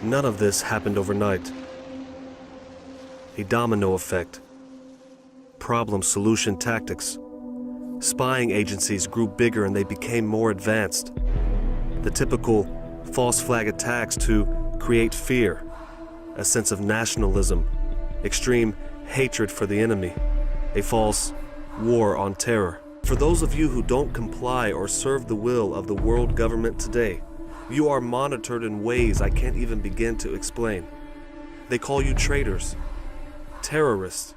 None of this happened overnight. A domino effect. Problem-solution tactics. Spying agencies grew bigger and they became more advanced. The typical false flag attacks to create fear, a sense of nationalism, extreme hatred for the enemy, a false war on terror. For those of you who don't comply or serve the will of the world government today, you are monitored in ways I can't even begin to explain. They call you traitors, terrorists,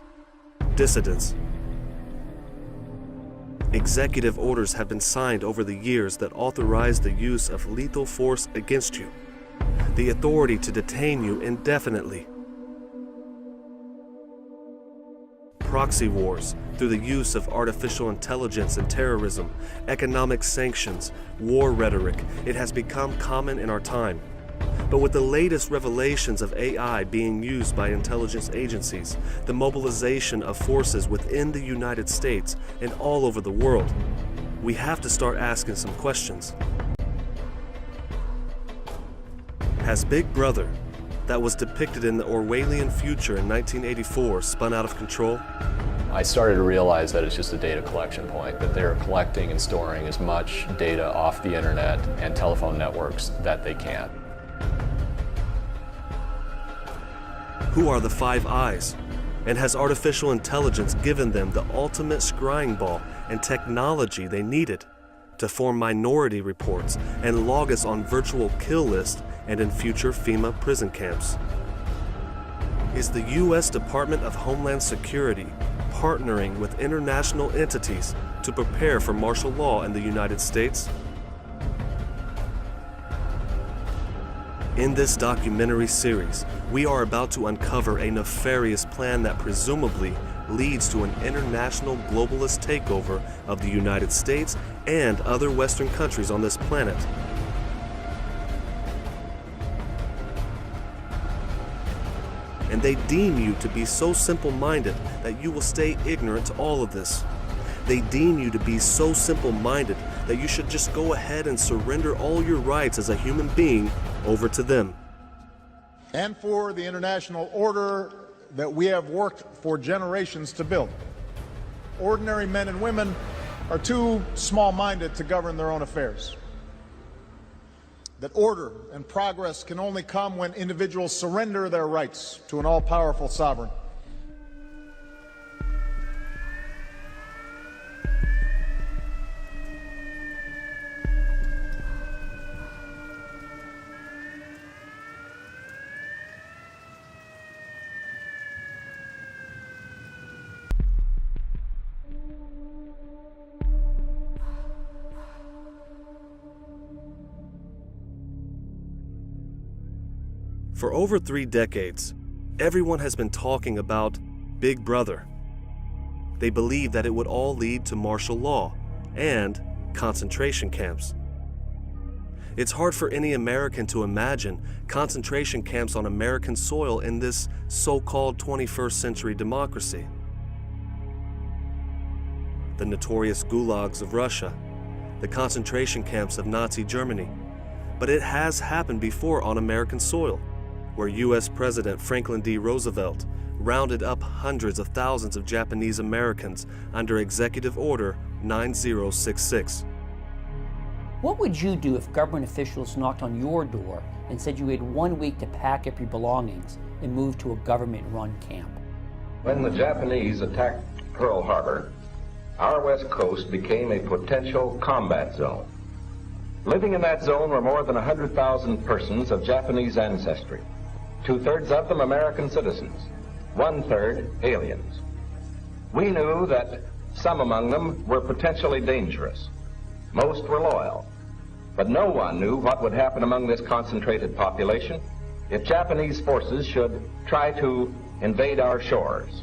dissidents. Executive orders have been signed over the years that authorize the use of lethal force against you, the authority to detain you indefinitely. Proxy wars through the use of artificial intelligence and terrorism, economic sanctions, war rhetoric, it has become common in our time. But with the latest revelations of AI being used by intelligence agencies, the mobilization of forces within the United States and all over the world, we have to start asking some questions. Has Big Brother, that was depicted in the Orwellian future in 1984, spun out of control? I started to realize that it's just a data collection point, that they're collecting and storing as much data off the internet and telephone networks that they can. Who are the Five Eyes? And has artificial intelligence given them the ultimate scrying ball and technology they needed to form minority reports and log us on virtual kill lists and in future FEMA prison camps? Is the U.S. Department of Homeland Security partnering with international entities to prepare for martial law in the United States? In this documentary series, we are about to uncover a nefarious plan that presumably leads to an international globalist takeover of the United States and other Western countries on this planet. And they deem you to be so simple-minded that you will stay ignorant to all of this. They deem you to be so simple-minded that you should just go ahead and surrender all your rights as a human being over to them. And for the international order that we have worked for generations to build. Ordinary men and women are too small-minded to govern their own affairs. That order and progress can only come when individuals surrender their rights to an all-powerful sovereign. For over 3 decades, everyone has been talking about Big Brother. They believe that it would all lead to martial law and concentration camps. It's hard for any American to imagine concentration camps on American soil in this so-called 21st century democracy. The notorious gulags of Russia, the concentration camps of Nazi Germany. But it has happened before on American soil, where U.S. President Franklin D. Roosevelt rounded up hundreds of thousands of Japanese Americans under Executive Order 9066. What would you do if government officials knocked on your door and said you had 1 week to pack up your belongings and move to a government-run camp? When the Japanese attacked Pearl Harbor, our west coast became a potential combat zone. Living in that zone were more than 100,000 persons of Japanese ancestry. 2/3 of them American citizens, 1/3 aliens. We knew that some among them were potentially dangerous. Most were loyal. But no one knew what would happen among this concentrated population if Japanese forces should try to invade our shores.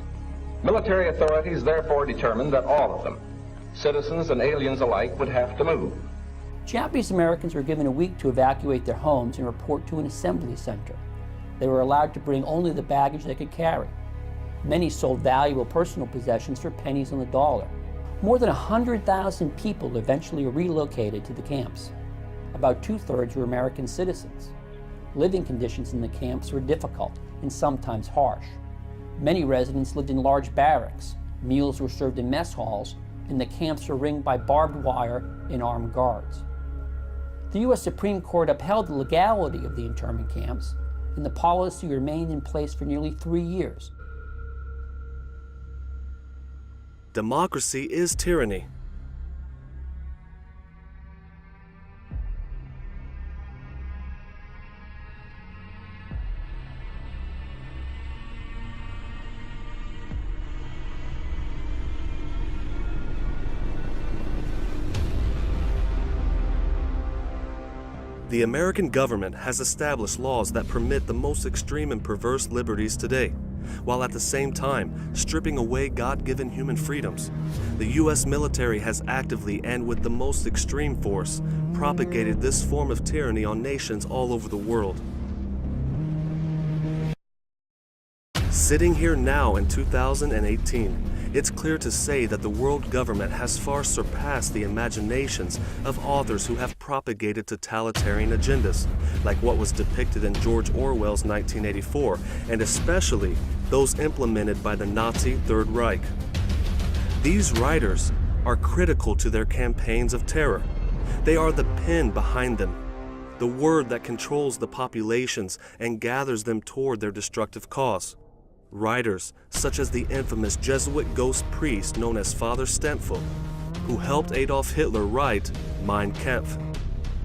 Military authorities therefore determined that all of them, citizens and aliens alike, would have to move. Japanese Americans were given a week to evacuate their homes and report to an assembly center. They were allowed to bring only the baggage they could carry. Many sold valuable personal possessions for pennies on the dollar. More than 100,000 people eventually relocated to the camps. About 2/3 were American citizens. Living conditions in the camps were difficult and sometimes harsh. Many residents lived in large barracks. Meals were served in mess halls, and the camps were ringed by barbed wire and armed guards. The U.S. Supreme Court upheld the legality of the internment camps, and the policy remained in place for nearly 3 years. Democracy is tyranny. The American government has established laws that permit the most extreme and perverse liberties today, while at the same time stripping away God-given human freedoms. The U.S. military has actively and with the most extreme force propagated this form of tyranny on nations all over the world. Sitting here now in 2018, it's clear to say that the world government has far surpassed the imaginations of authors who have propagated totalitarian agendas, like what was depicted in George Orwell's 1984, and especially those implemented by the Nazi Third Reich. These writers are critical to their campaigns of terror. They are the pen behind them, the word that controls the populations and gathers them toward their destructive cause. Writers such as the infamous Jesuit ghost priest known as Father Stempfel, who helped Adolf Hitler write Mein Kampf,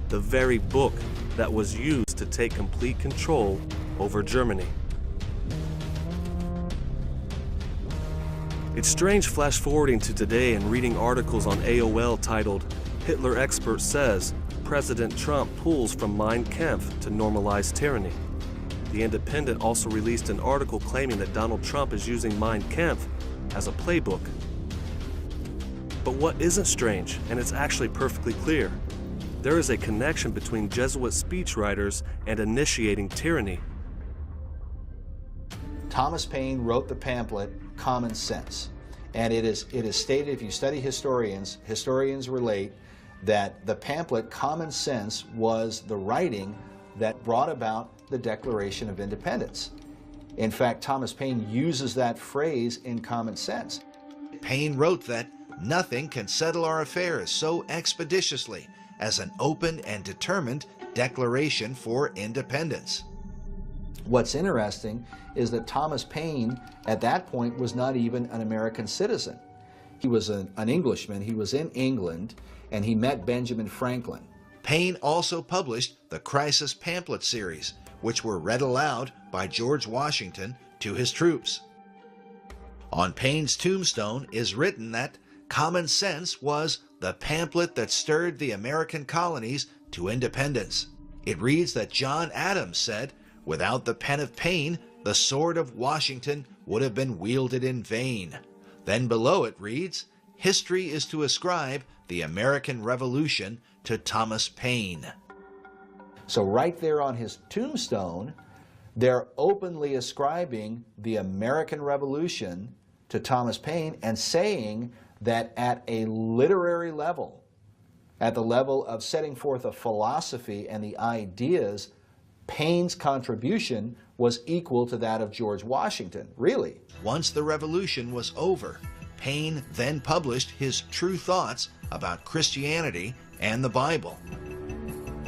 the very book that was used to take complete control over Germany. It's strange flash forwarding to today and reading articles on AOL titled, "Hitler Expert Says President Trump Pulls from Mein Kampf to Normalize Tyranny." The Independent also released an article claiming that Donald Trump is using Mein Kampf as a playbook. But what isn't strange, and it's actually perfectly clear, there is a connection between Jesuit speechwriters and initiating tyranny. Thomas Paine wrote the pamphlet Common Sense, and it is stated, if you study historians relate that the pamphlet Common Sense was the writing that brought about the Declaration of Independence. In fact, Thomas Paine uses that phrase in Common Sense. Paine wrote that nothing can settle our affairs so expeditiously as an open and determined declaration for independence. What's interesting is that Thomas Paine at that point was not even an American citizen. He was an Englishman. He was in England, and he met Benjamin Franklin. Paine also published the Crisis Pamphlet series, which were read aloud by George Washington to his troops. On Paine's tombstone is written that Common Sense was the pamphlet that stirred the American colonies to independence. It reads that John Adams said, "Without the pen of Paine, the sword of Washington would have been wielded in vain." Then below it reads, "History is to ascribe the American Revolution to Thomas Paine." So right there on his tombstone, they're openly ascribing the American Revolution to Thomas Paine and saying that at a literary level, at the level of setting forth a philosophy and the ideas, Paine's contribution was equal to that of George Washington, really. Once the revolution was over, Paine then published his true thoughts about Christianity and the Bible.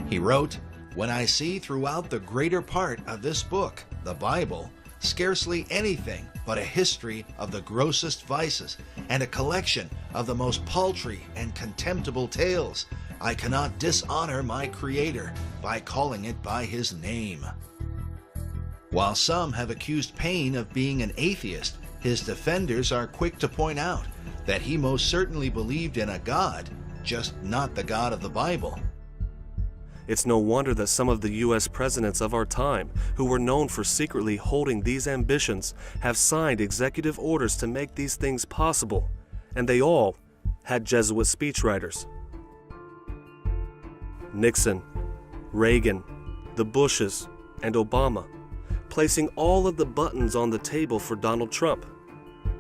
He wrote, "When I see throughout the greater part of this book, the Bible, scarcely anything but a history of the grossest vices and a collection of the most paltry and contemptible tales, I cannot dishonor my Creator by calling it by his name." While some have accused Paine of being an atheist, his defenders are quick to point out that he most certainly believed in a God, just not the God of the Bible. It's no wonder that some of the U.S. presidents of our time, who were known for secretly holding these ambitions, have signed executive orders to make these things possible, and they all had Jesuit speechwriters. Nixon, Reagan, the Bushes, and Obama, placing all of the buttons on the table for Donald Trump.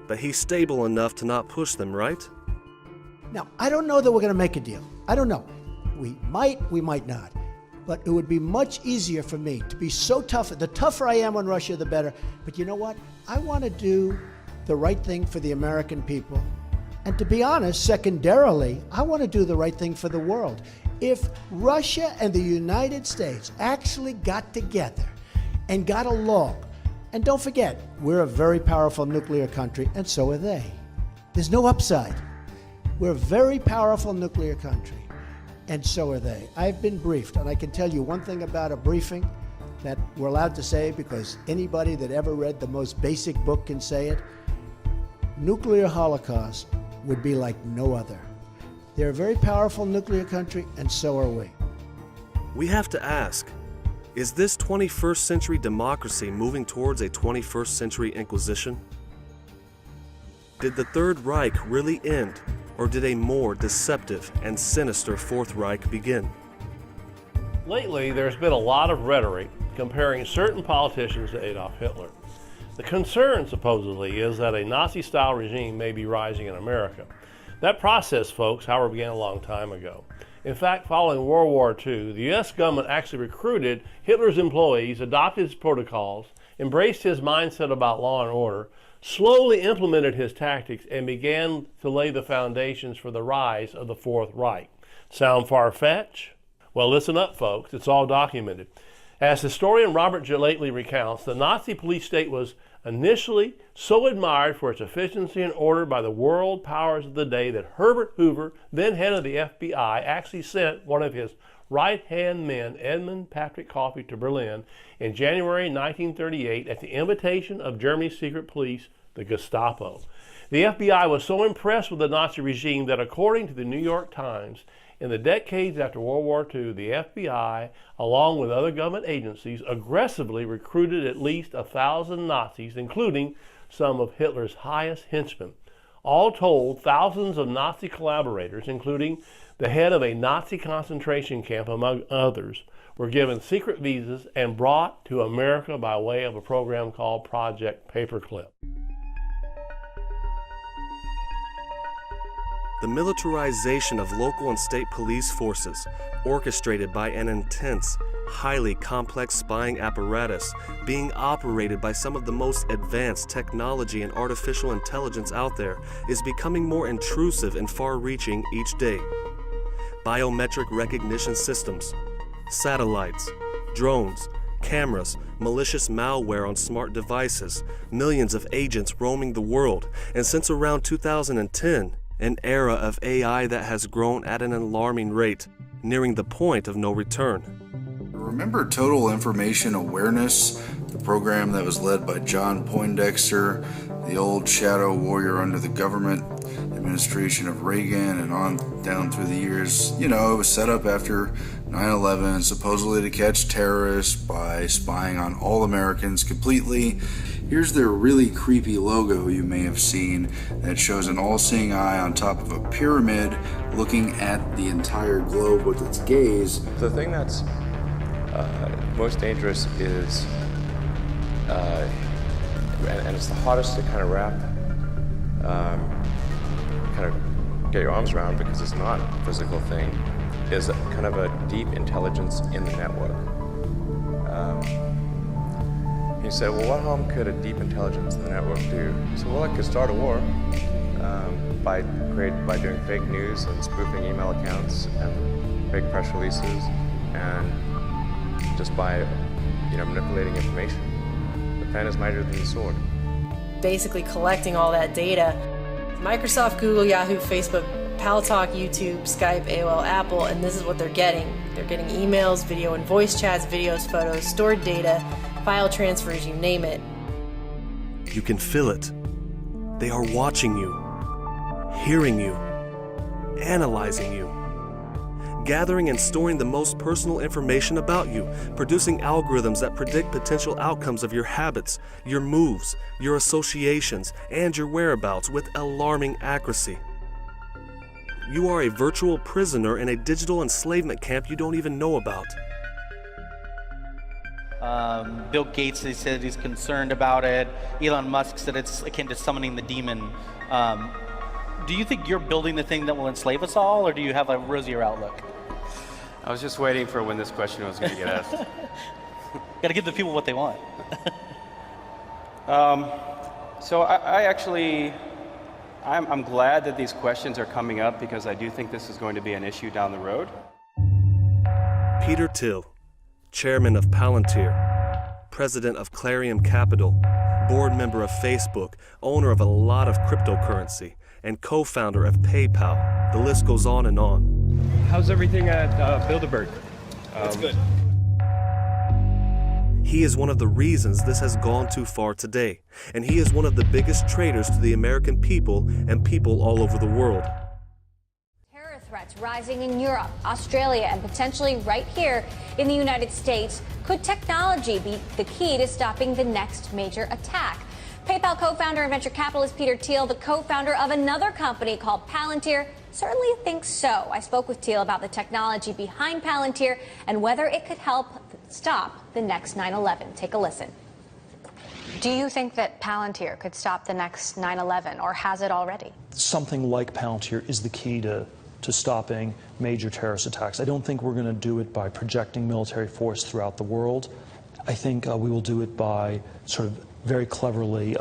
But he's stable enough to not push them, right? Now, I don't know that we're going to make a deal. I don't know. We might not. But it would be much easier for me to be so tough. The tougher I am on Russia, the better. But you know what? I want to do the right thing for the American people. And to be honest, secondarily, I want to do the right thing for the world. If Russia and the United States actually got together and got along, and don't forget, we're a very powerful nuclear country, and so are they. There's no upside. We're a very powerful nuclear country, and so are they. I've been briefed, and I can tell you one thing about a briefing that we're allowed to say because anybody that ever read the most basic book can say it. Nuclear holocaust would be like no other. They're a very powerful nuclear country, and so are we. We have to ask, is this 21st century democracy moving towards a 21st century Inquisition? Did the Third Reich really end, or did a more deceptive and sinister Fourth Reich begin? Lately, there's been a lot of rhetoric comparing certain politicians to Adolf Hitler. The concern, supposedly, is that a Nazi-style regime may be rising in America. That process, folks, however, began a long time ago. In fact, following World War II, the U.S. government actually recruited Hitler's employees, adopted his protocols, embraced his mindset about law and order, slowly implemented his tactics, and began to lay the foundations for the rise of the Fourth Reich. Sound far-fetched? Well, listen up, folks. It's all documented. As historian Robert Gelately recounts, the Nazi police state was initially so admired for its efficiency and order by the world powers of the day that Herbert Hoover, then head of the FBI, actually sent one of his right-hand men, Edmund Patrick Coffey, to Berlin in January 1938 at the invitation of Germany's secret police, the Gestapo. The FBI was so impressed with the Nazi regime that, according to the New York Times, in the decades after World War II, the FBI, along with other government agencies, aggressively recruited at least 1,000 Nazis, including some of Hitler's highest henchmen. All told, thousands of Nazi collaborators, including the head of a Nazi concentration camp, among others, were given secret visas and brought to America by way of a program called Project Paperclip. The militarization of local and state police forces, orchestrated by an intense, highly complex spying apparatus being operated by some of the most advanced technology and artificial intelligence out there, is becoming more intrusive and far-reaching each day. Biometric recognition systems, satellites, drones, cameras, malicious malware on smart devices, millions of agents roaming the world, and since around 2010, an era of AI that has grown at an alarming rate, nearing the point of no return. Remember Total Information Awareness, the program that was led by John Poindexter, the old shadow warrior under the government administration of Reagan and on down through the years? You know, it was set up after 9/11, supposedly to catch terrorists by spying on all Americans completely. Here's their really creepy logo you may have seen that shows an all-seeing eye on top of a pyramid looking at the entire globe with its gaze. The thing that's most dangerous is, and it's the hardest to kind of wrap, kind of get your arms around because it's not a physical thing, is kind of a deep intelligence in the network. He said, well, what harm could a deep intelligence in the network do? He said, well, it could start a war by doing fake news and spoofing email accounts and fake press releases, and just by manipulating information. The pen is mightier than the sword. Basically collecting all that data. Microsoft, Google, Yahoo, Facebook, Paltalk, YouTube, Skype, AOL, Apple, and this is what they're getting. They're getting emails, video and voice chats, videos, photos, stored data, file transfers, you name it. You can feel it. They are watching you, hearing you, analyzing you, gathering and storing the most personal information about you, producing algorithms that predict potential outcomes of your habits, your moves, your associations, and your whereabouts with alarming accuracy. You are a virtual prisoner in a digital enslavement camp you don't even know about. Bill Gates, they said he's concerned about it. Elon Musk said it's akin to summoning the demon. Do you think you're building the thing that will enslave us all, or do you have a rosier outlook? I was just waiting for when this question was going to get asked. Got to give the people what they want. So I'm glad that these questions are coming up because I do think this is going to be an issue down the road. Peter Thiel, chairman of Palantir, president of Clarion Capital, board member of Facebook, owner of a lot of cryptocurrency, and co-founder of PayPal. The list goes on and on. How's everything at Bilderberg? It's good. He is one of the reasons this has gone too far today, and he is one of the biggest traitors to the American people and people all over the world. Terror threats rising in Europe, Australia, and potentially right here in the United States. Could technology be the key to stopping the next major attack? PayPal co-founder and venture capitalist Peter Thiel, the co-founder of another company called Palantir, certainly thinks so. I spoke with Thiel about the technology behind Palantir and whether it could help stop the next 9/11. Take a listen. Do you think that Palantir could stop the next 9/11, or has it already? Something like Palantir is the key to stopping major terrorist attacks. I don't think we're going to do it by projecting military force throughout the world. I think we will do it by sort of very cleverly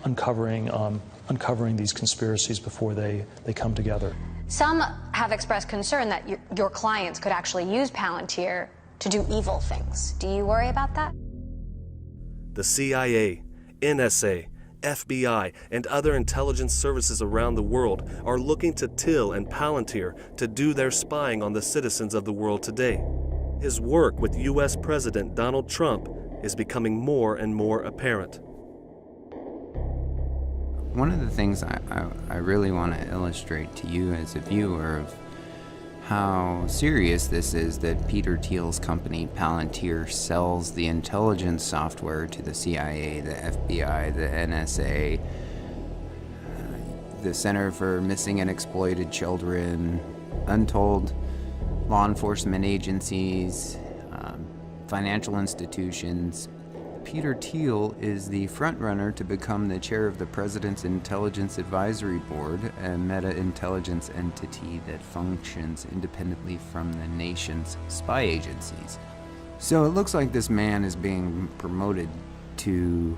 uncovering these conspiracies before they come together. Some have expressed concern that your clients could actually use Palantir to do evil things. Do you worry about that? The CIA, NSA, FBI, and other intelligence services around the world are looking to Thiel and Palantir to do their spying on the citizens of the world today. His work with U.S. President Donald Trump is becoming more and more apparent. One of the things I really want to illustrate to you as a viewer of how serious this is that Peter Thiel's company Palantir sells the intelligence software to the CIA, the FBI, the NSA, the Center for Missing and Exploited Children, untold law enforcement agencies, financial institutions. Peter Thiel is the front-runner to become the chair of the President's Intelligence Advisory Board, a meta-intelligence entity that functions independently from the nation's spy agencies. So it looks like this man is being promoted to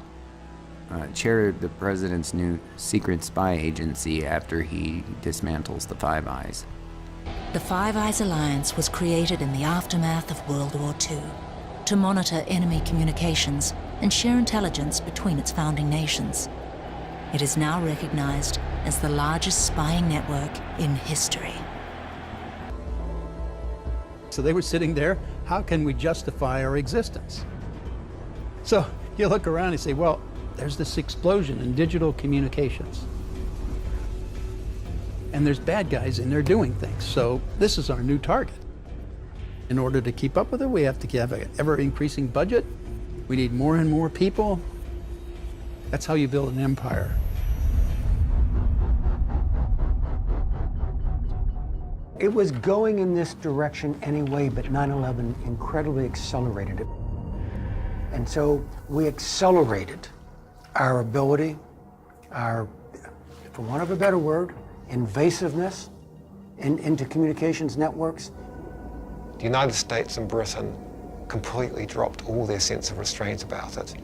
chair the President's new secret spy agency after he dismantles the Five Eyes. The Five Eyes Alliance was created in the aftermath of World War II to monitor enemy communications and share intelligence between its founding nations. It is now recognized as the largest spying network in history. So they were sitting there, how can we justify our existence? So you look around and say, well, there's this explosion in digital communications. And there's bad guys in there doing things. So this is our new target. In order to keep up with it, we have to have an ever-increasing budget. We need more and more people. That's how you build an empire. It was going in this direction anyway, but 9/11 incredibly accelerated it. And so we accelerated our ability, our, for want of a better word, invasiveness into communications networks. The United States and Britain completely dropped all their sense of restraint about it.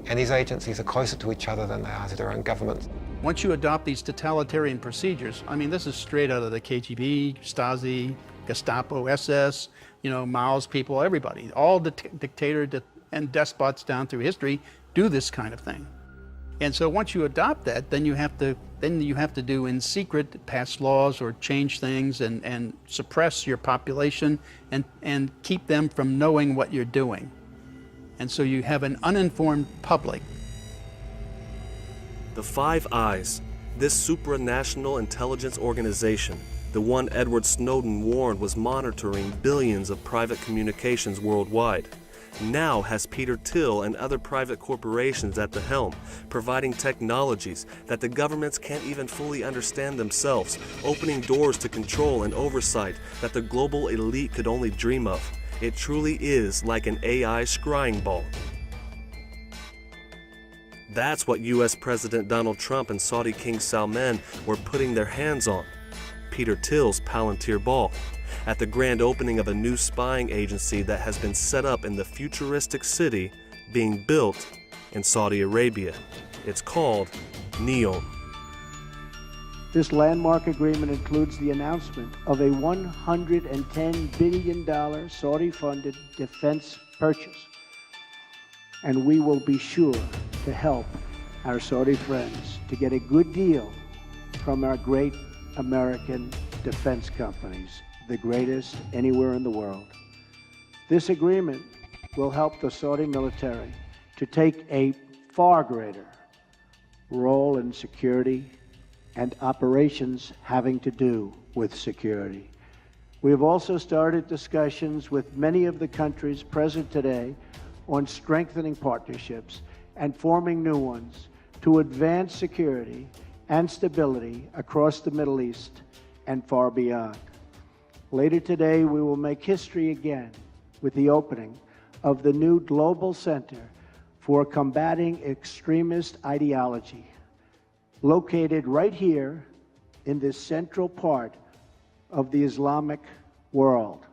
And these agencies are closer to each other than they are to their own governments. Once you adopt these totalitarian procedures, I mean, this is straight out of the KGB, Stasi, Gestapo, SS, you know, Mao's people, everybody. All the dictators and despots down through history do this kind of thing. And so once you adopt that, then you have to do in secret, pass laws or change things and suppress your population and keep them from knowing what you're doing. And so you have an uninformed public. The Five Eyes, this supranational intelligence organization, the one Edward Snowden warned was monitoring billions of private communications worldwide, now has Peter Thiel and other private corporations at the helm, providing technologies that the governments can't even fully understand themselves, opening doors to control and oversight that the global elite could only dream of. It truly is like an AI scrying ball. That's what U.S. President Donald Trump and Saudi King Salman were putting their hands on, Peter Thiel's Palantir ball. at the grand opening of a new spying agency that has been set up in the futuristic city being built in Saudi Arabia. It's called NEOM. This landmark agreement includes the announcement of a $110 billion Saudi-funded defense purchase. And we will be sure to help our Saudi friends to get a good deal from our great American defense companies, the greatest anywhere in the world. This agreement will help the Saudi military to take a far greater role in security and operations having to do with security. We have also started discussions with many of the countries present today on strengthening partnerships and forming new ones to advance security and stability across the Middle East and far beyond. Later today, we will make history again with the opening of the new Global Center for Combating Extremist Ideology, located right here in this central part of the Islamic world.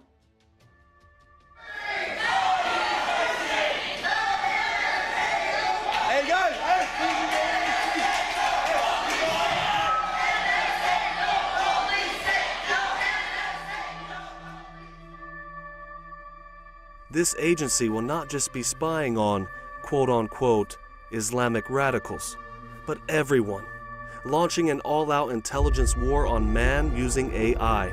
This agency will not just be spying on quote-unquote Islamic radicals, but everyone, launching an all-out intelligence war on man using AI.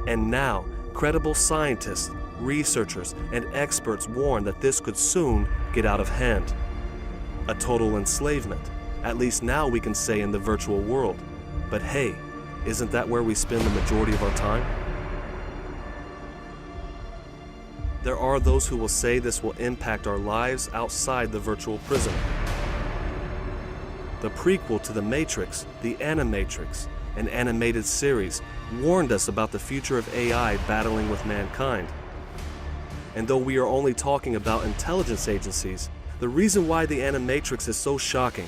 And now, credible scientists, researchers, and experts warn that this could soon get out of hand. A total enslavement, at least now we can say in the virtual world. But hey, isn't that where we spend the majority of our time? There are those who will say this will impact our lives outside the virtual prison. The prequel to The Matrix, The Animatrix, an animated series, warned us about the future of AI battling with mankind. And though we are only talking about intelligence agencies, the reason why The Animatrix is so shocking,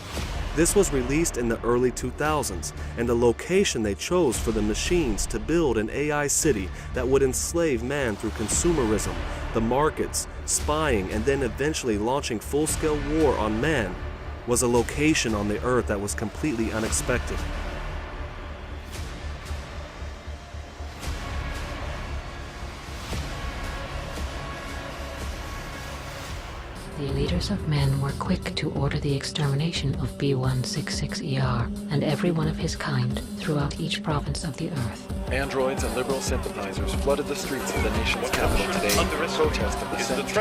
this was released in the early 2000s, and the location they chose for the machines to build an AI city that would enslave man through consumerism, the markets, spying, and then eventually launching full-scale war on man, was a location on the earth that was completely unexpected. The leaders of men were quick to order the extermination of B166ER and every one of his kind throughout each province of the earth. Androids and liberal sympathizers flooded the streets of the nation's capital today in protest of the sentence.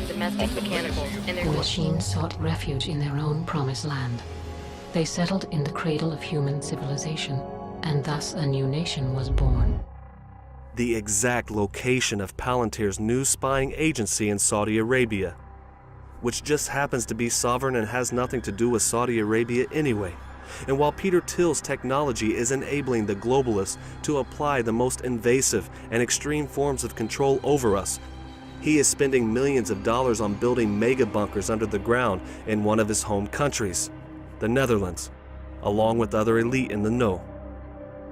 Domestic mechanicals and their machines sought refuge in their own promised land. They settled in the cradle of human civilization, and thus a new nation was born. The exact location of Palantir's new spying agency in Saudi Arabia, which just happens to be sovereign and has nothing to do with Saudi Arabia anyway. And while Peter Thiel's technology is enabling the globalists to apply the most invasive and extreme forms of control over us, he is spending millions of dollars on building mega bunkers under the ground in one of his home countries, the Netherlands, along with other elite in the know.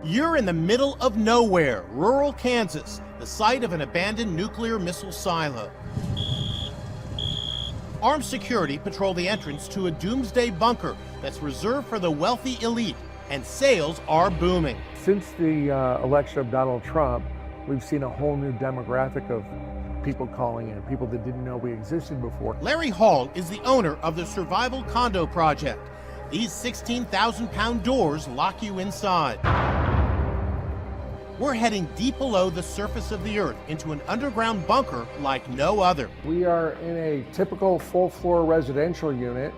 You're in the middle of nowhere, rural Kansas, the site of an abandoned nuclear missile silo. Armed security patrol the entrance to a doomsday bunker that's reserved for the wealthy elite, and sales are booming. Since the election of Donald Trump, we've seen a whole new demographic of people calling in, people that didn't know we existed before. Larry Hall is the owner of the Survival Condo Project. These 16,000-pound doors lock you inside. We're heading deep below the surface of the earth into an underground bunker like no other. We are in a typical full-floor residential unit,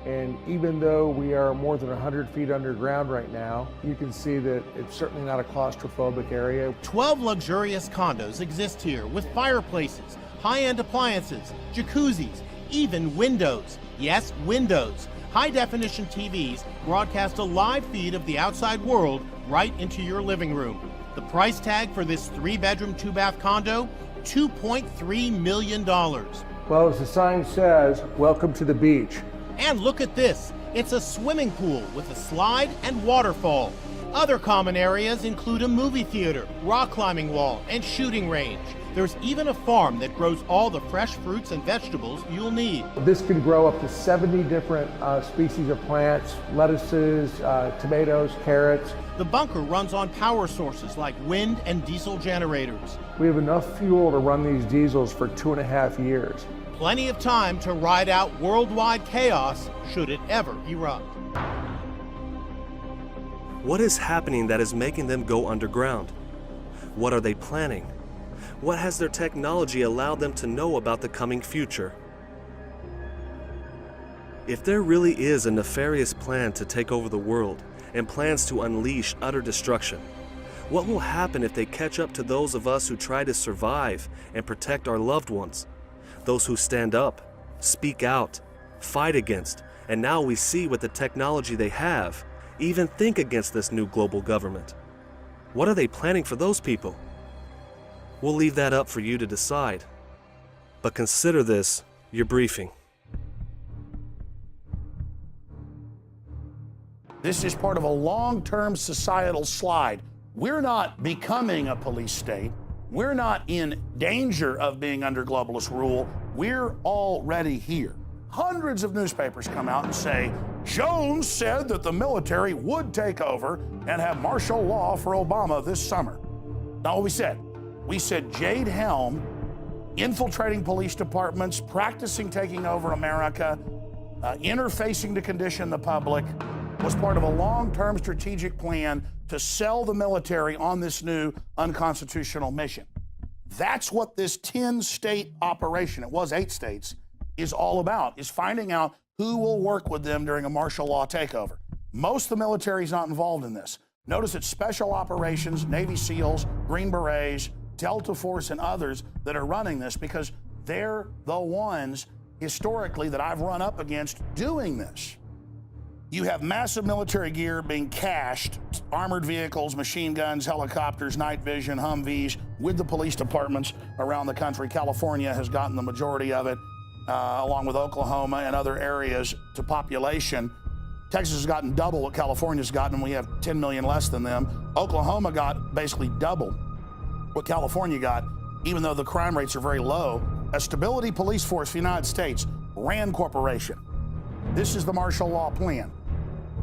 and even though we are more than 100 feet underground right now, you can see that it's certainly not a claustrophobic area. 12 luxurious condos exist here with fireplaces, high-end appliances, jacuzzis, even windows. Yes, windows. High-definition TVs broadcast a live feed of the outside world right into your living room. The price tag for this 3-bedroom, 2-bath condo, $2.3 million. Well, as the sign says, welcome to the beach. And look at this. It's a swimming pool with a slide and waterfall. Other common areas include a movie theater, rock climbing wall, and shooting range. There's even a farm that grows all the fresh fruits and vegetables you'll need. This can grow up to 70 different species of plants, lettuces, tomatoes, carrots. The bunker runs on power sources like wind and diesel generators. We have enough fuel to run these diesels for 2.5 years. Plenty of time to ride out worldwide chaos should it ever erupt. What is happening that is making them go underground? What are they planning? What has their technology allowed them to know about the coming future? If there really is a nefarious plan to take over the world and plans to unleash utter destruction, what will happen if they catch up to those of us who try to survive and protect our loved ones? Those who stand up, speak out, fight against, and now we see with the technology they have, even think against this new global government. What are they planning for those people? We'll leave that up for you to decide. But consider this your briefing. This is part of a long-term societal slide. We're not becoming a police state. We're not in danger of being under globalist rule. We're already here. Hundreds of newspapers come out and say, Jones said that the military would take over and have martial law for Obama this summer. Not what we said. We said Jade Helm, infiltrating police departments, practicing taking over America, interfacing to condition the public, was part of a long-term strategic plan to sell the military on this new unconstitutional mission. That's what this 10-state operation, it was 8 states, is all about, is finding out who will work with them during a martial law takeover. Most of the military is not involved in this. Notice it's special operations, Navy SEALs, Green Berets, Delta Force, and others that are running this because they're the ones historically that I've run up against doing this. You have massive military gear being cached, armored vehicles, machine guns, helicopters, night vision, Humvees, with the police departments around the country. California has gotten the majority of it, along with Oklahoma and other areas to population. Texas has gotten double what California's gotten, and we have 10 million less than them. Oklahoma got basically double what California got, even though the crime rates are very low. A stability police force for the United States, RAND Corporation. This is the martial law plan.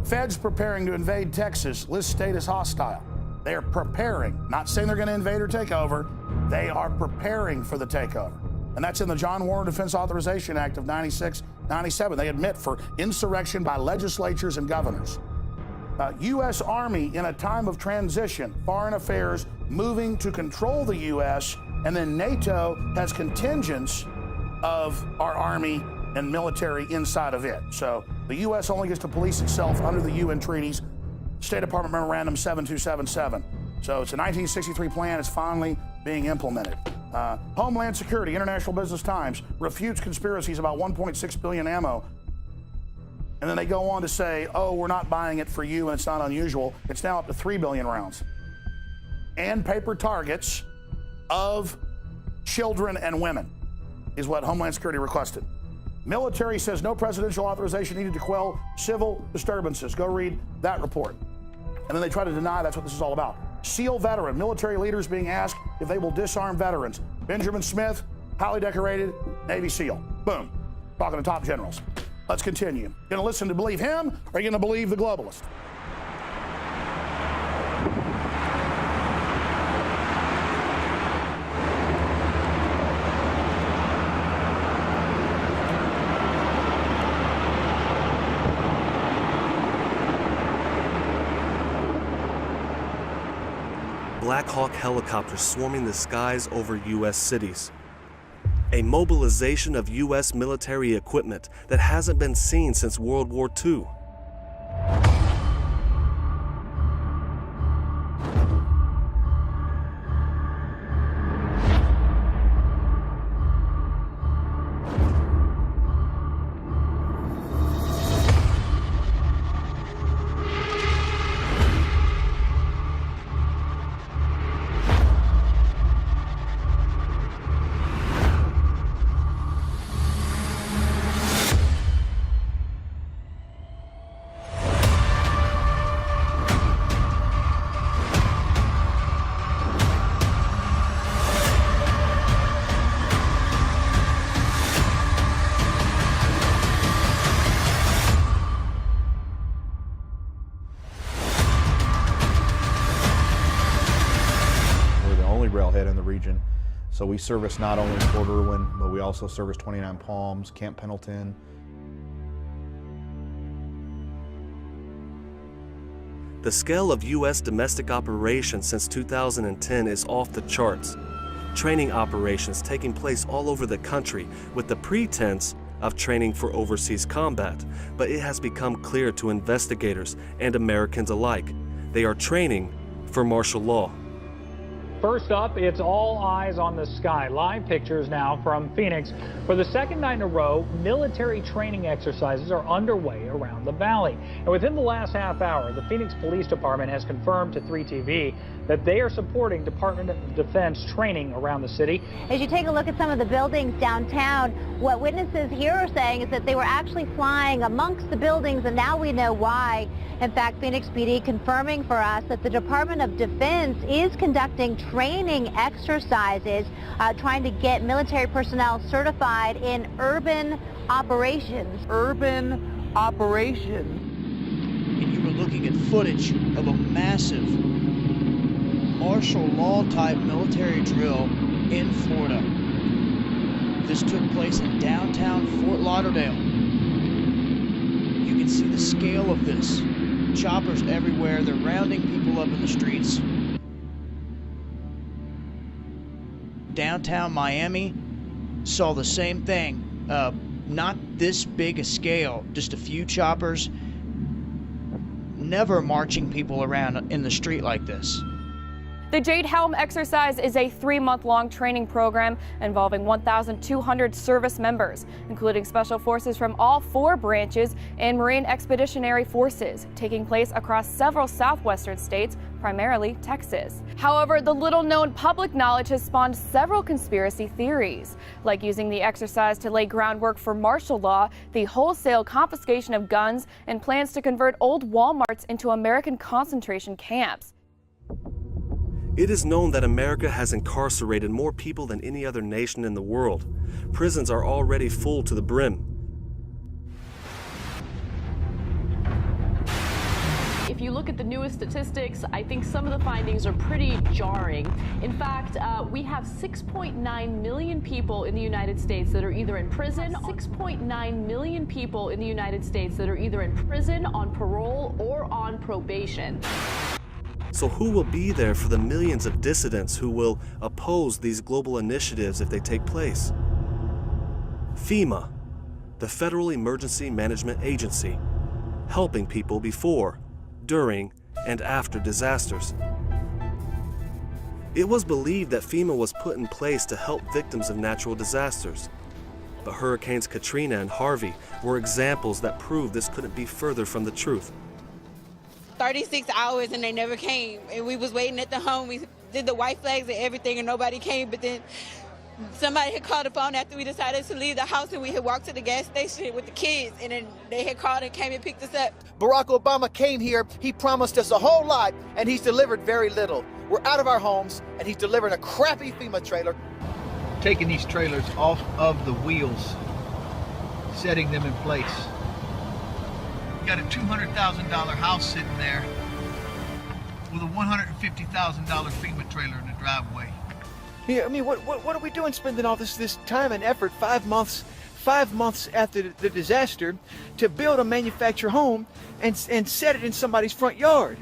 Feds preparing to invade Texas, list state as hostile. They are preparing, not saying they're going to invade or take over, they are preparing for the takeover. And that's in the John Warren Defense Authorization Act of 96, 97. They admit for insurrection by legislatures and governors. U.S. Army in a time of transition, foreign affairs moving to control the U.S., and then NATO has contingents of our Army and military inside of it. So the U.S. only gets to police itself under the UN treaties, State Department Memorandum 7277. So it's a 1963 plan. It's finally being implemented. Homeland Security, International Business Times, refutes conspiracies about 1.6 billion ammo. And then they go on to say, oh, we're not buying it for you, and it's not unusual. It's now up to 3 billion rounds. And paper targets of children and women is what Homeland Security requested. Military says no presidential authorization needed to quell civil disturbances. Go read that report. And then they try to deny that's what this is all about. SEAL veteran, military leaders being asked if they will disarm veterans. Benjamin Smith, highly decorated Navy SEAL. Boom. Talking to top generals. Let's continue. Gonna listen to believe him, or are you gonna believe the globalist? Black Hawk helicopters swarming the skies over U.S. cities. A mobilization of U.S. military equipment that hasn't been seen since World War II. railhead in the region. So we service not only Port Irwin, but we also service 29 Palms, Camp Pendleton. The scale of U.S. domestic operations since 2010 is off the charts. Training operations taking place all over the country with the pretense of training for overseas combat, but it has become clear to investigators and Americans alike, they are training for martial law. First up, it's all eyes on the sky. Live pictures now from Phoenix. For the second night in a row, military training exercises are underway around the valley. And within the last half hour, the Phoenix Police Department has confirmed to 3TV that they are supporting Department of Defense training around the city. As you take a look at some of the buildings downtown, what witnesses here are saying is that they were actually flying amongst the buildings, and now we know why. In fact, Phoenix PD confirming for us that the Department of Defense is conducting training exercises, trying to get military personnel certified in urban operations. Urban operations. And you were looking at footage of a massive martial law type military drill in Florida. This took place in downtown Fort Lauderdale. You can see the scale of this. Choppers everywhere, they're rounding people up in the streets. Downtown Miami saw the same thing. Not this big a scale, just a few choppers. Never marching people around in the street like this. The Jade Helm exercise is a 3-month-long training program involving 1,200 service members, including special forces from all 4 branches and Marine Expeditionary Forces, taking place across several southwestern states, primarily Texas. However, the little-known public knowledge has spawned several conspiracy theories, like using the exercise to lay groundwork for martial law, the wholesale confiscation of guns, and plans to convert old Walmarts into American concentration camps. It is known that America has incarcerated more people than any other nation in the world. Prisons are already full to the brim. If you look at the newest statistics, I think some of the findings are pretty jarring. In fact, we have 6.9 million people in the United States that are either in prison, 6.9 million people in the United States that are either in prison, on parole, or on probation. So who will be there for the millions of dissidents who will oppose these global initiatives if they take place? FEMA, the Federal Emergency Management Agency, helping people before, during, and after disasters. It was believed that FEMA was put in place to help victims of natural disasters. But Hurricanes Katrina and Harvey were examples that proved this couldn't be further from the truth. 36 hours and they never came, and we was waiting at the home. We did the white flags and everything and nobody came, but then somebody had called the phone after we decided to leave the house, and we had walked to the gas station with the kids, and then they had called and came and picked us up. Barack Obama came here, he promised us a whole lot, and he's delivered very little. We're out of our homes, and he's delivering a crappy FEMA trailer. Taking these trailers off of the wheels, setting them in place. Got a $200,000 house sitting there with a $150,000 FEMA trailer in the driveway. Yeah, I mean, what are we doing spending all this time and effort, 5 months after the disaster, to build a manufactured home and set it in somebody's front yard?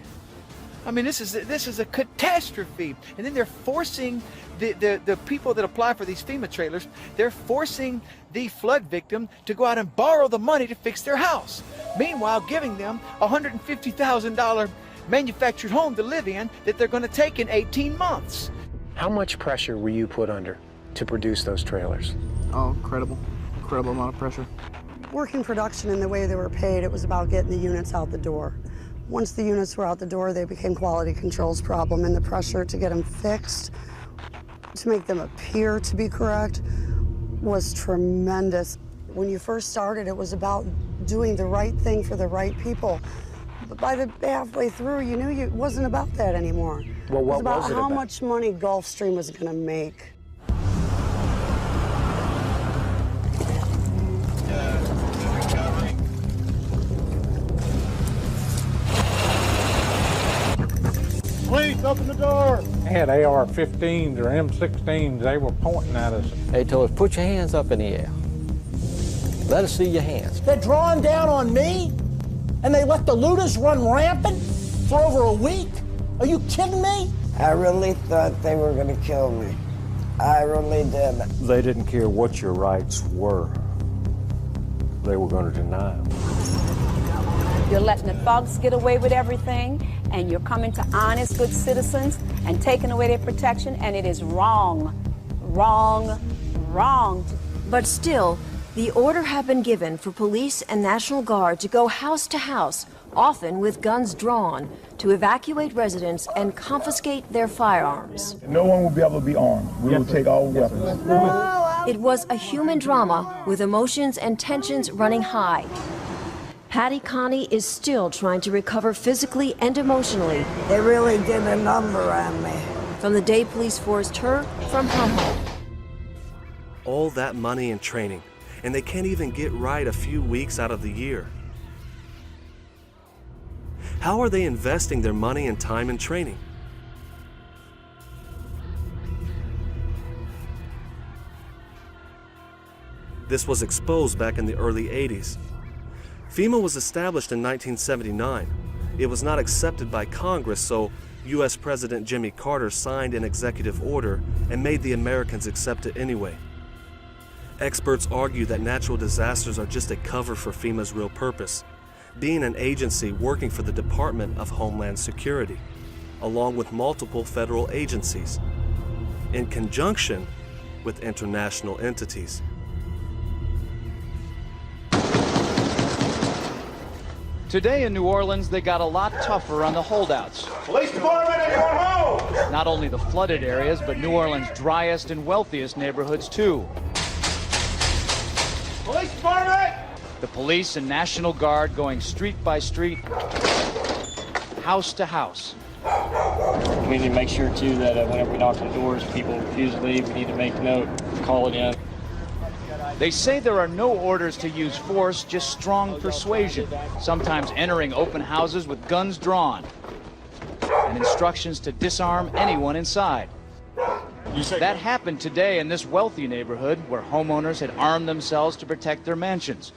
I mean, this is a catastrophe. And then they're forcing the people that apply for these FEMA trailers, they're forcing the flood victim to go out and borrow the money to fix their house. Meanwhile, giving them a $150,000 manufactured home to live in that they're going to take in 18 months. How much pressure were you put under to produce those trailers? Oh, incredible amount of pressure. Working production and the way they were paid, it was about getting the units out the door. Once the units were out the door, they became quality control's problem, and the pressure to get them fixed, to make them appear to be correct, was tremendous. When you first started, it was about doing the right thing for the right people. But by the halfway through, you knew it wasn't about that anymore. Well, what it was about was it how about? much money Gulfstream was going to make. police, open the door. They had AR-15s or M16s. They were pointing at us. They told us, put your hands up in the air. Let us see your hands. They're drawing down on me, and they let the looters run rampant for over a week? Are you kidding me? I really thought they were going to kill me. I really did. They didn't care what your rights were. They were going to deny them. You're letting the thugs get away with everything, and you're coming to honest, good citizens and taking away their protection, and it is wrong. Wrong. Wrong. But still, the order had been given for police and National Guard to go house to house, often with guns drawn, to evacuate residents and confiscate their firearms. No one will be able to be armed. We will take all weapons. It was a human drama with emotions and tensions running high. Hattie Connie is still trying to recover physically and emotionally. They really did a number on me. From the day police forced her from her home. All that money and training, and they can't even get right a few weeks out of the year. How are they investing their money and time in training? This was exposed back in the early 80s. FEMA was established in 1979. It was not accepted by Congress, so U.S. President Jimmy Carter signed an executive order and made the Americans accept it anyway. Experts argue that natural disasters are just a cover for FEMA's real purpose, being an agency working for the Department of Homeland Security, along with multiple federal agencies, in conjunction with international entities. Today in New Orleans, they got a lot tougher on the holdouts. Police department, everyone home! Not only the flooded areas, but New Orleans' driest and wealthiest neighborhoods too. Police department! The police and National Guard going street by street, house to house. We need to make sure too that whenever we knock on doors, people refuse to leave. We need to make note, call it in. They say there are no orders to use force, just strong persuasion, sometimes entering open houses with guns drawn, and instructions to disarm anyone inside. That happened today in this wealthy neighborhood where homeowners had armed themselves to protect their mansions.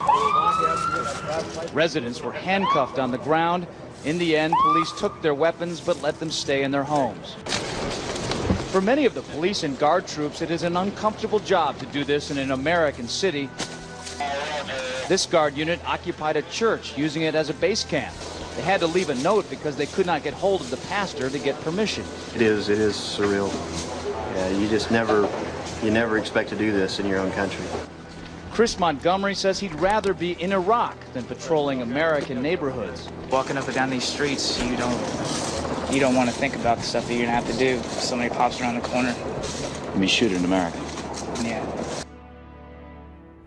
Residents were handcuffed on the ground. In the end, police took their weapons but let them stay in their homes. For many of the police and guard troops, it is an uncomfortable job to do this in an American city. This guard unit occupied a church, using it as a base camp. They had to leave a note because they could not get hold of the pastor to get permission. It is surreal. Yeah, you never expect to do this in your own country. Chris Montgomery says he'd rather be in Iraq than patrolling American neighborhoods. Walking up and down these streets, you don't want to think about the stuff that you're going to have to do if somebody pops around the corner. You mean shoot in America? Yeah.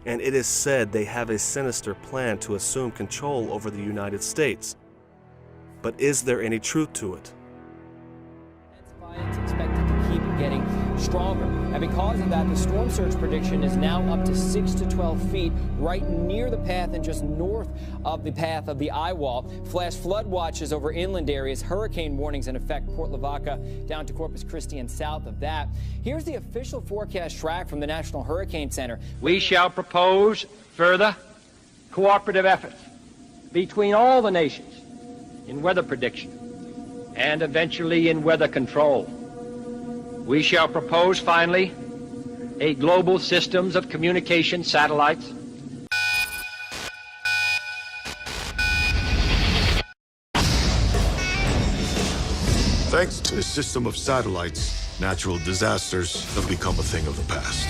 And it is said they have a sinister plan to assume control over the United States. But is there any truth to it? It's expected to keep getting stronger. And because of that, the storm surge prediction is now up to 6 to 12 feet right near the path and just north of the path of the eye wall. Flash flood watches over inland areas, hurricane warnings in effect, Port Lavaca down to Corpus Christi and south of that. Here's the official forecast track from the National Hurricane Center. We shall propose further cooperative efforts between all the nations in weather prediction and eventually in weather control. We shall propose, finally, a global systems of communication satellites. Thanks to the system of satellites, natural disasters have become a thing of the past.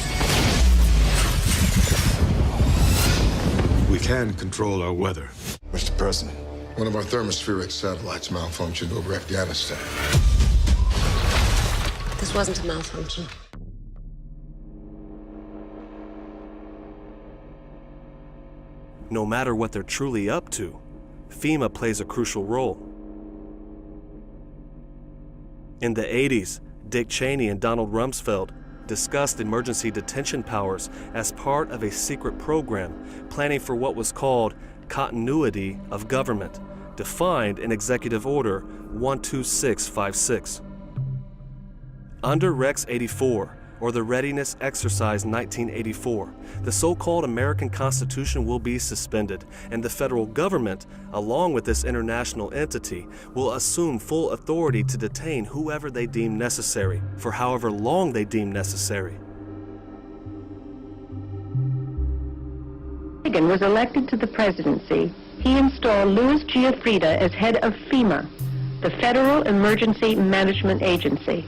We can control our weather. Mr. President, one of our thermospheric satellites malfunctioned over Afghanistan. This wasn't a malfunction. No matter what they're truly up to, FEMA plays a crucial role. In the 80s, Dick Cheney and Donald Rumsfeld discussed emergency detention powers as part of a secret program planning for what was called continuity of government, defined in Executive Order 12656. Under Rex 84, or the Readiness Exercise 1984, the so-called American Constitution will be suspended, and the federal government, along with this international entity, will assume full authority to detain whoever they deem necessary, for however long they deem necessary. Reagan was elected to the presidency, he installed Louis Giuffrida as head of FEMA, the Federal Emergency Management Agency.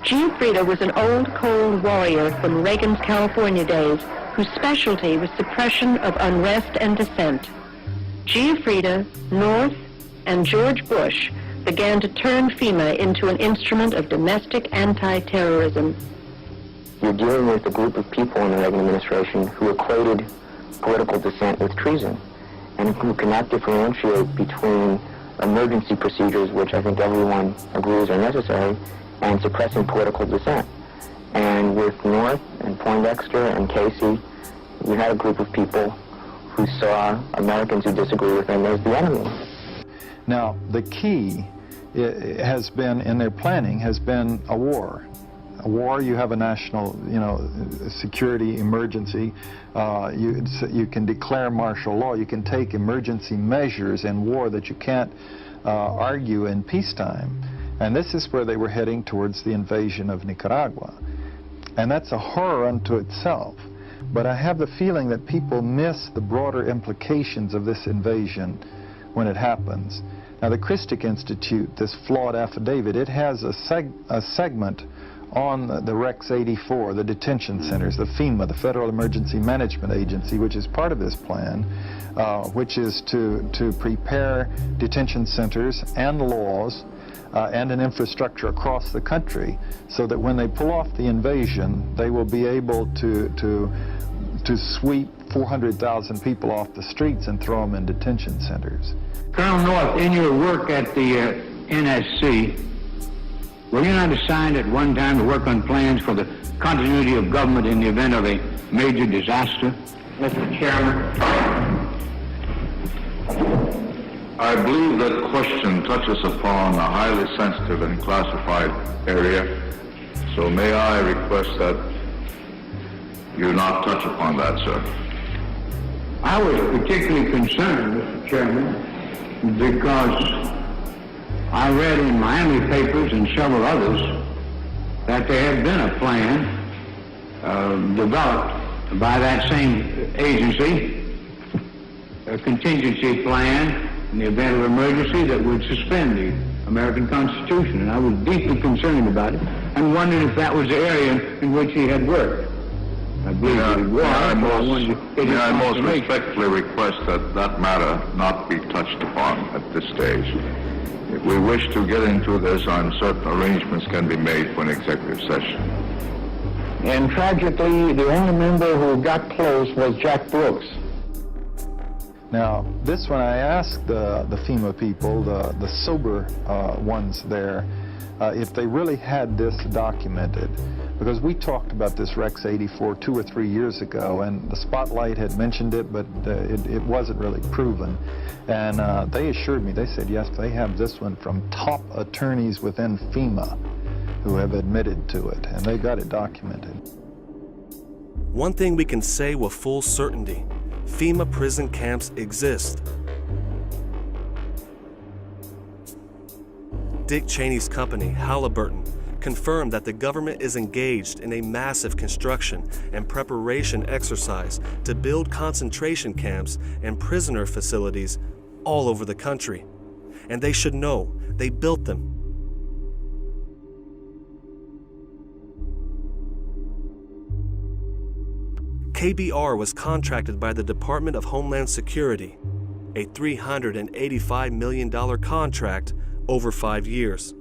Giuffrida was an old cold warrior from Reagan's California days whose specialty was suppression of unrest and dissent. Giuffrida, North, and George Bush began to turn FEMA into an instrument of domestic anti-terrorism. You're dealing with a group of people in the Reagan administration who equated political dissent with treason, and who cannot differentiate between emergency procedures, which I think everyone agrees are necessary, and suppressing political dissent. And with North and Poindexter and Casey, you had a group of people who saw Americans who disagree with them as the enemy. Now, the key has been, in their planning, has been a war. A war, you have a national, security emergency. You can declare martial law. You can take emergency measures in war that you can't argue in peacetime. And this is where they were heading towards the invasion of Nicaragua. And that's a horror unto itself. But I have the feeling that people miss the broader implications of this invasion when it happens. Now, the Christic Institute, this flawed affidavit, it has a segment on the Rex 84, the detention centers, the FEMA, the Federal Emergency Management Agency, which is part of this plan, which is to prepare detention centers and laws and an infrastructure across the country so that when they pull off the invasion, they will be able to sweep 400,000 people off the streets and throw them in detention centers. Colonel North, in your work at the NSC, were you not assigned at one time to work on plans for the continuity of government in the event of a major disaster? Mr. Chairman. I believe that question touches upon a highly sensitive and classified area, so may I request that you not touch upon that, sir. I was particularly concerned, Mr. Chairman, because I read in Miami papers and several others that there had been a plan developed by that same agency, a contingency plan in the event of emergency that would suspend the American Constitution. And I was deeply concerned about it and wondered if that was the area in which he had worked. I believe it was. May I most respectfully request that that matter not be touched upon at this stage. If we wish to get into this, I'm certain arrangements can be made for an executive session. And tragically, the only member who got close was Jack Brooks. Now, this one I asked the FEMA people, the sober ones there, if they really had this documented, because we talked about this Rex 84 2 or 3 years ago, and the Spotlight had mentioned it, but it wasn't really proven. And they assured me, they said, yes, they have this one from top attorneys within FEMA who have admitted to it, and they got it documented. One thing we can say with full certainty, FEMA prison camps exist. Dick Cheney's company, Halliburton, confirmed that the government is engaged in a massive construction and preparation exercise to build concentration camps and prisoner facilities all over the country. And they should know, they built them. KBR was contracted by the Department of Homeland Security, a $385 million contract over 5 years.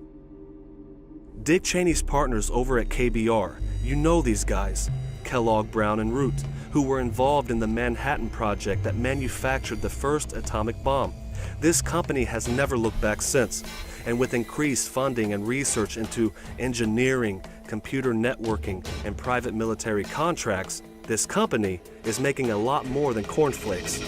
Dick Cheney's partners over at KBR, you know these guys, Kellogg, Brown, and Root, who were involved in the Manhattan Project that manufactured the first atomic bomb. This company has never looked back since, and with increased funding and research into engineering, computer networking, and private military contracts, this company is making a lot more than cornflakes.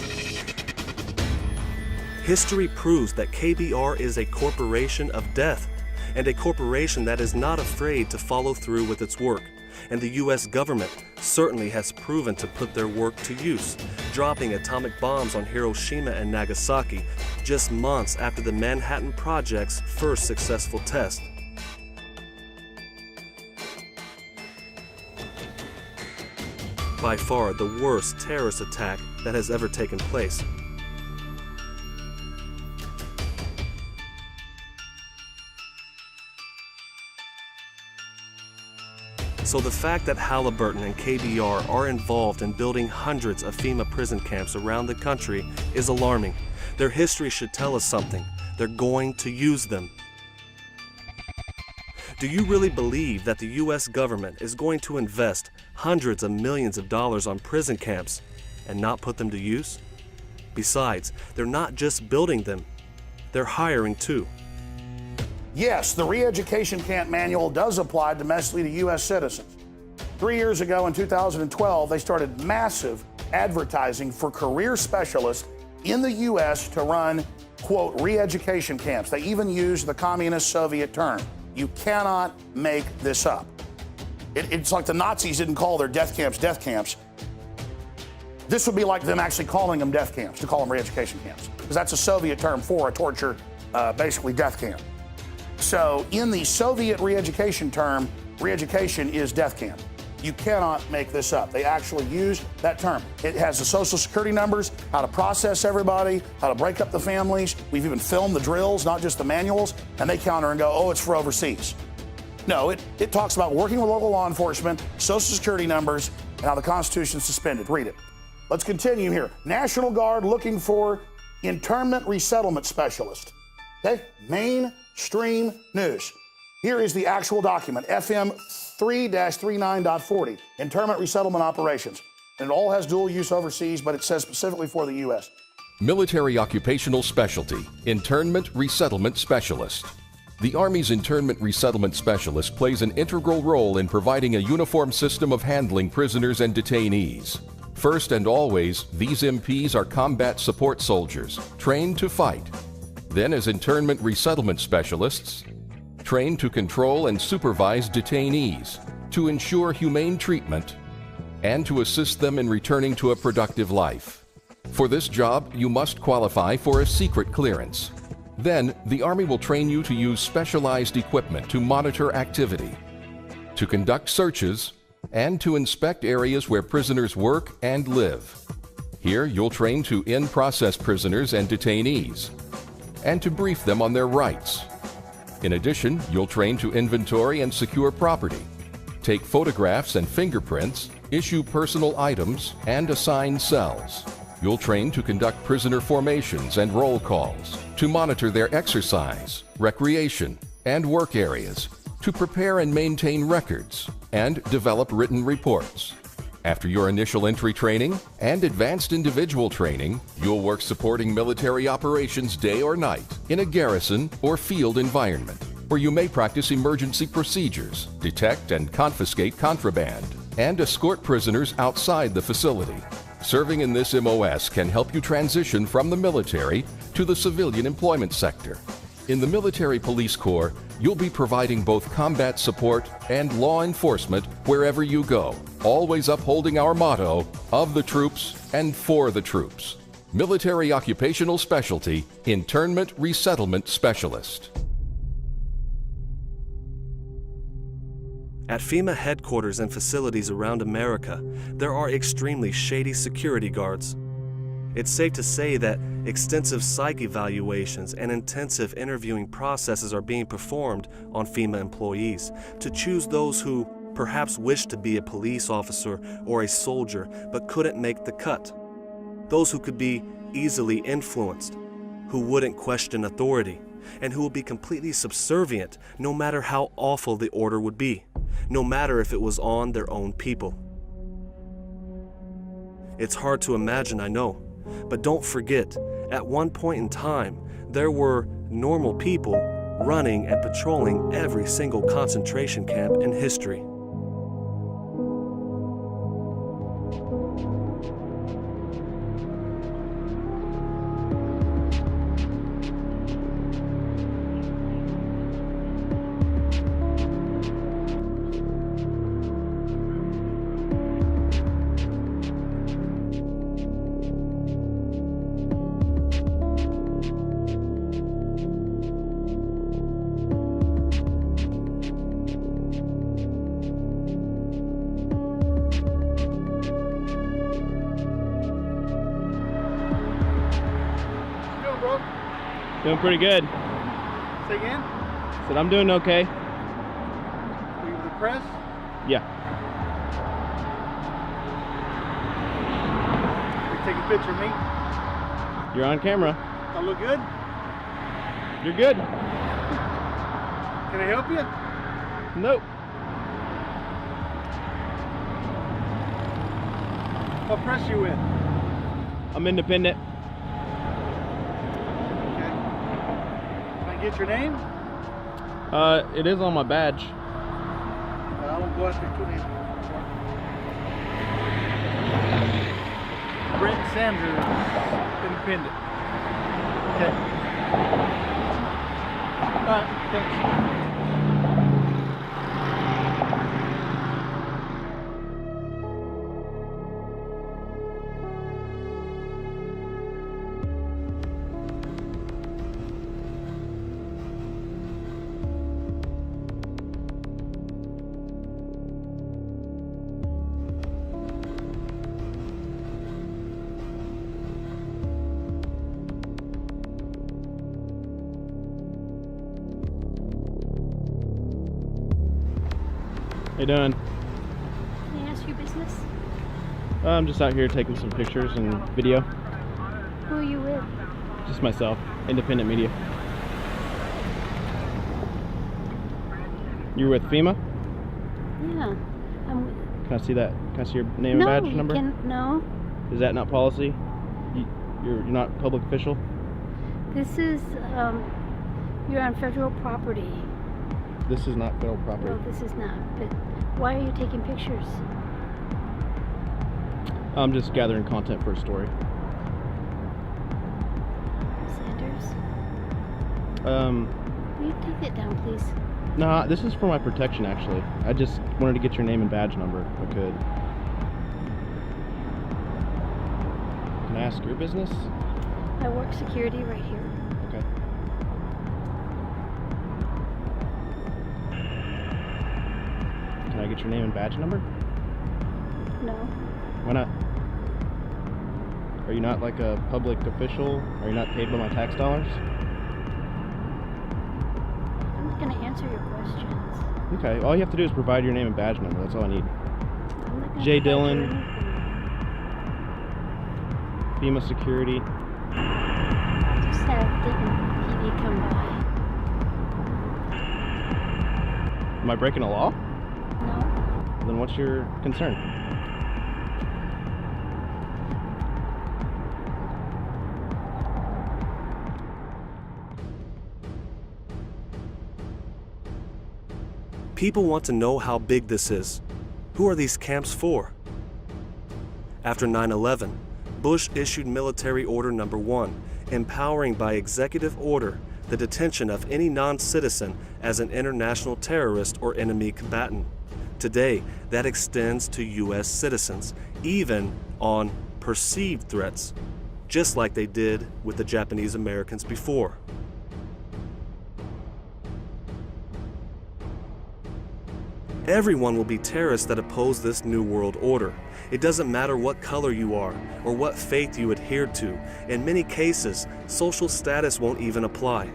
History proves that KBR is a corporation of death, and a corporation that is not afraid to follow through with its work. And the U.S. government certainly has proven to put their work to use, dropping atomic bombs on Hiroshima and Nagasaki just months after the Manhattan Project's first successful test. By far the worst terrorist attack that has ever taken place. So the fact that Halliburton and KBR are involved in building hundreds of FEMA prison camps around the country is alarming. Their history should tell us something. They're going to use them. Do you really believe that the U.S. government is going to invest hundreds of millions of dollars on prison camps and not put them to use? Besides, they're not just building them, they're hiring too. Yes, the re-education camp manual does apply domestically to U.S. citizens. 3 years ago in 2012, they started massive advertising for career specialists in the U.S. to run, quote, re-education camps. They even used the communist Soviet term. You cannot make this up. It's like the Nazis didn't call their death camps. This would be like them actually calling them death camps, to call them re-education camps, because that's a Soviet term for a torture, basically death camp. So in the Soviet re-education term, re-education is death camp. You cannot make this up. They actually use that term. It has the social security numbers, how to process everybody, how to break up the families. We've even filmed the drills, not just the manuals, and they counter and go, oh, it's for overseas. No, it talks about working with local law enforcement, social security numbers, and how the Constitution is suspended. Read it. Let's continue here. National Guard looking for internment resettlement specialist. Okay, mainstream news. Here is the actual document, FM 3-39.40, internment resettlement operations. And it all has dual use overseas, but it says specifically for the U.S. Military Occupational Specialty, Internment Resettlement Specialist. The Army's Internment Resettlement Specialist plays an integral role in providing a uniform system of handling prisoners and detainees. First and always, these MPs are combat support soldiers, trained to fight. Then as internment resettlement specialists, trained to control and supervise detainees, to ensure humane treatment, and to assist them in returning to a productive life. For this job, you must qualify for a secret clearance. Then, the Army will train you to use specialized equipment to monitor activity, to conduct searches, and to inspect areas where prisoners work and live. Here, you'll train to in-process prisoners and detainees, and to brief them on their rights. In addition, you'll train to inventory and secure property, take photographs and fingerprints, issue personal items, and assign cells. You'll train to conduct prisoner formations and roll calls, to monitor their exercise, recreation, and work areas, to prepare and maintain records, and develop written reports. After your initial entry training and advanced individual training, you'll work supporting military operations day or night in a garrison or field environment, where you may practice emergency procedures, detect and confiscate contraband, and escort prisoners outside the facility. Serving in this MOS can help you transition from the military to the civilian employment sector. In the Military Police Corps, you'll be providing both combat support and law enforcement wherever you go, always upholding our motto, of the troops and for the troops. Military Occupational Specialty, Internment Resettlement Specialist. At FEMA headquarters and facilities around America, there are extremely shady security guards. It's safe to say that extensive psych evaluations and intensive interviewing processes are being performed on FEMA employees to choose those who perhaps wish to be a police officer or a soldier but couldn't make the cut. Those who could be easily influenced, who wouldn't question authority, and who would be completely subservient no matter how awful the order would be, no matter if it was on their own people. It's hard to imagine, I know, but don't forget, at one point in time, there were normal people running and patrolling every single concentration camp in history. Doing pretty good. Say again? Said I'm doing okay. Were you with the press? Yeah. You take a picture of me? You're on camera. I look good? You're good. Can I help you? Nope. What press you in? I'm independent. Okay. Can I get your name? It is on my badge. I won't go after your name. Brent Sanders, independent. Okay. All right, thanks. How you doing? Can I ask your business? I'm just out here taking some pictures and video. Who are you with? Just myself. Independent media. You're with FEMA? Yeah. I'm with... Can I see that? Can I see your name and badge number? No. Is that not policy? You're not a public official? This is, you're on federal property. This is not federal property. No, this is not. But why are you taking pictures? I'm just gathering content for a story. Sanders? Will you take that down, please? Nah, this is for my protection, actually. I just wanted to get your name and badge number, if I could. Can I ask your business? I work security right here. Okay. Can I get your name and badge number? No. Why not? Are you not like a public official? Are you not paid by my tax dollars? I'm not going to answer your questions. Okay, all you have to do is provide your name and badge number. That's all I need. I'm not gonna J. provide you Dillon, anything. FEMA Security. I'll just have TV come by. Am I breaking a law? No. Then what's your concern? People want to know how big this is. Who are these camps for? After 9/11, Bush issued Military Order No. 1, empowering by executive order the detention of any non-citizen as an international terrorist or enemy combatant. Today, that extends to U.S. citizens, even on perceived threats, just like they did with the Japanese Americans before. Everyone will be terrorists that oppose this New World Order. It doesn't matter what color you are or what faith you adhere to. In many cases, social status won't even apply.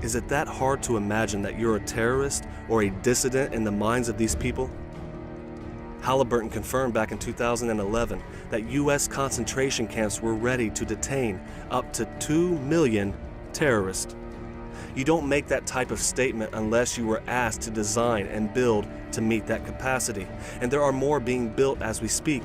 Is it that hard to imagine that you're a terrorist or a dissident in the minds of these people? Halliburton confirmed back in 2011 that U.S. concentration camps were ready to detain up to 2 million terrorists. You don't make that type of statement unless you were asked to design and build to meet that capacity. And there are more being built as we speak.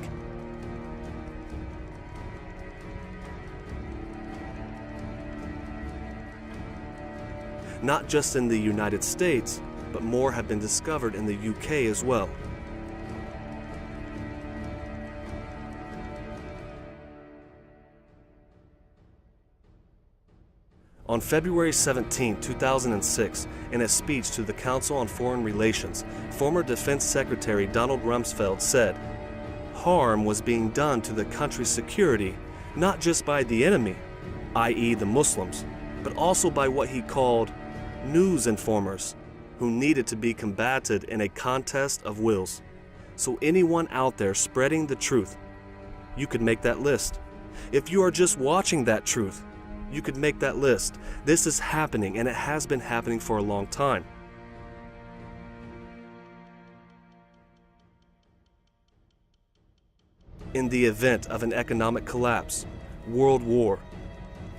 Not just in the United States, but more have been discovered in the UK as well. On February 17, 2006, in a speech to the Council on Foreign Relations, former Defense Secretary Donald Rumsfeld said, "Harm was being done to the country's security, not just by the enemy, i.e. the Muslims, but also by what he called news informers, who needed to be combated in a contest of wills. So anyone out there spreading the truth, you could make that list. If you are just watching that truth, you could make that list. This is happening, and it has been happening for a long time. In the event of an economic collapse, world war,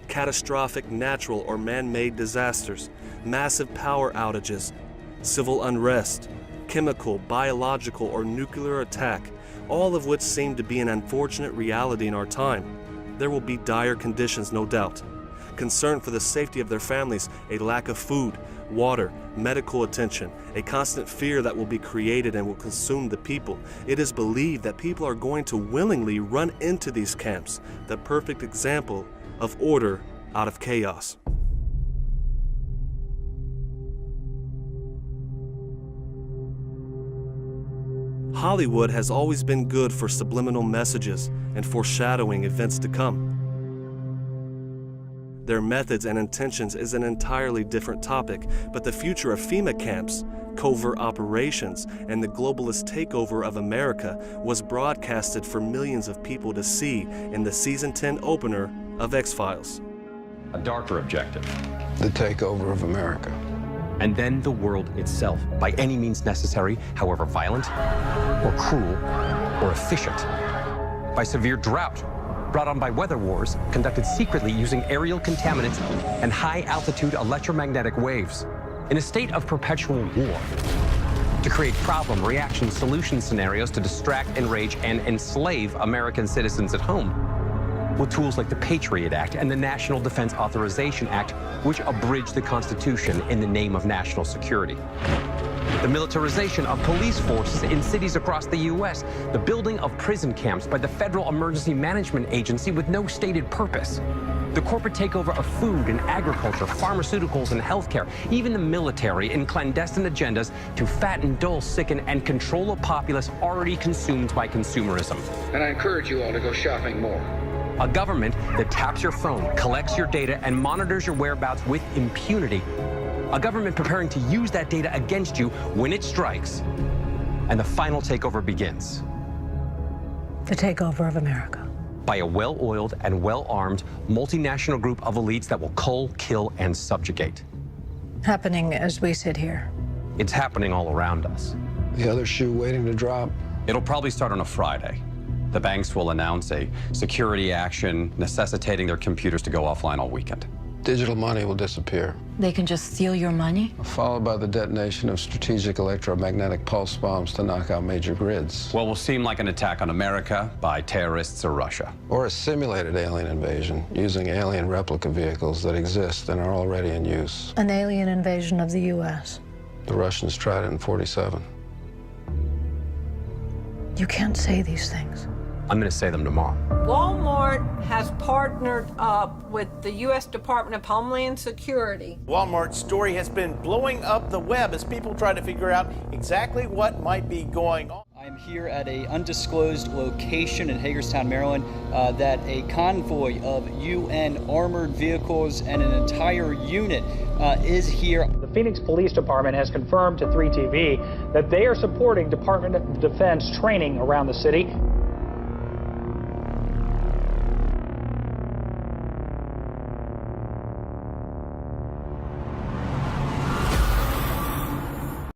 catastrophic natural or man-made disasters, massive power outages, civil unrest, chemical, biological, or nuclear attack, all of which seem to be an unfortunate reality in our time, there will be dire conditions, no doubt. Concern for the safety of their families, a lack of food, water, medical attention, a constant fear that will be created and will consume the people. It is believed that people are going to willingly run into these camps, the perfect example of order out of chaos. Hollywood has always been good for subliminal messages and foreshadowing events to come. Their methods and intentions is an entirely different topic, but the future of FEMA camps, covert operations, and the globalist takeover of America was broadcasted for millions of people to see in the Season 10 opener of X-Files. A darker objective. The takeover of America. And then the world itself, by any means necessary, however violent, or cruel, or efficient. By severe drought, brought on by weather wars, conducted secretly using aerial contaminants and high-altitude electromagnetic waves, in a state of perpetual war, to create problem, reaction, solution scenarios to distract, enrage, and enslave American citizens at home, with tools like the Patriot Act and the National Defense Authorization Act, which abridge the Constitution in the name of national security. The militarization of police forces in cities across the U.S., the building of prison camps by the Federal Emergency Management Agency with no stated purpose, the corporate takeover of food and agriculture, pharmaceuticals and healthcare, even the military in clandestine agendas to fatten, dull, sicken, and control a populace already consumed by consumerism. And I encourage you all to go shopping more. A government that taps your phone, collects your data, and monitors your whereabouts with impunity. A government preparing to use that data against you when it strikes. And the final takeover begins. The takeover of America. By a well-oiled and well-armed multinational group of elites that will cull, kill, and subjugate. Happening as we sit here. It's happening all around us. The other shoe waiting to drop. It'll probably start on a Friday. The banks will announce a security action necessitating their computers to go offline all weekend. Digital money will disappear. They can just steal your money? Followed by the detonation of strategic electromagnetic pulse bombs to knock out major grids. What will seem like an attack on America by terrorists or Russia. Or a simulated alien invasion using alien replica vehicles that exist and are already in use. An alien invasion of the U.S. The Russians tried it in '47. You can't say these things. I'm going to say them tomorrow. Walmart has partnered up with the U.S. Department of Homeland Security. Walmart's story has been blowing up the web as people try to figure out exactly what might be going on. I'm here at an undisclosed location in Hagerstown, Maryland, that a convoy of UN armored vehicles and an entire unit is here. The Phoenix Police Department has confirmed to 3TV that they are supporting Department of Defense training around the city.